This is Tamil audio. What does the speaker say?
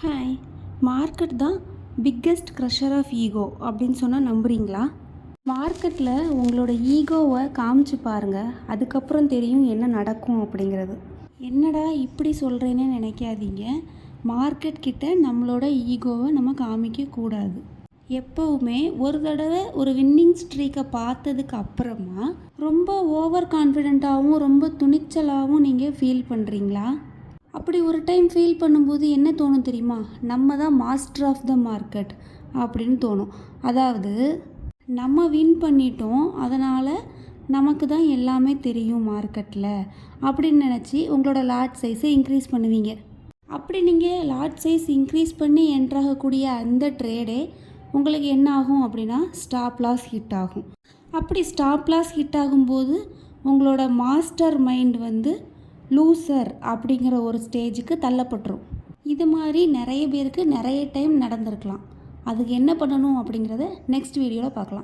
ஹாய். மார்க்கெட் தான் பிக்கெஸ்ட் க்ரஷர் ஆஃப் ஈகோ அப்படின்னு சொன்னால் நம்புறீங்களா? மார்க்கெட்டில் உங்களோட ஈகோவை காமிச்சு பாருங்கள், அதுக்கப்புறம் தெரியும் என்ன நடக்கும் அப்படிங்கிறது. என்னடா இப்படி சொல்கிறேன்னு நினைக்காதீங்க. மார்க்கெட் கிட்ட நம்மளோட ஈகோவை நம்ம காமிக்கக்கூடாது. எப்போவுமே ஒரு தடவை ஒரு வின்னிங் ஸ்ட்ரீக்கை பார்த்ததுக்கு அப்புறமா ரொம்ப ஓவர் கான்ஃபிடெண்ட்டாகவும் ரொம்ப துணிச்சலாகவும் நீங்கள் ஃபீல் பண்ணுறீங்களா? அப்படி ஒரு டைம் ஃபீல் பண்ணும்போது என்ன தோணும் தெரியுமா? நம்ம தான் மாஸ்டர் ஆஃப் த மார்க்கெட் அப்படின்னு தோணும். அதாவது நம்ம வின் பண்ணிட்டோம், அதனால் நமக்கு தான் எல்லாமே தெரியும் மார்க்கெட்டில் அப்படின்னு நினச்சி உங்களோட லாட் சைஸை இன்க்ரீஸ் பண்ணுவீங்க. அப்படி நீங்கள் லாட் சைஸ் இன்க்ரீஸ் பண்ணி என்ட்ராகக்கூடிய அந்த ட்ரேடே உங்களுக்கு என்ன ஆகும் அப்படின்னா ஸ்டாப் லாஸ் ஹிட் ஆகும். அப்படி ஸ்டாப் லாஸ் ஹிட் ஆகும்போது உங்களோட மாஸ்டர் மைண்ட் லூசர் அப்படிங்கிற ஒரு ஸ்டேஜுக்கு தள்ளப்பட்டுரும். இது மாதிரி நிறைய பேருக்கு நிறைய டைம் நடந்திருக்கலாம். அதுக்கு என்ன பண்ணணும் அப்படிங்கிறத நெக்ஸ்ட் வீடியோவில் பார்க்கலாம்.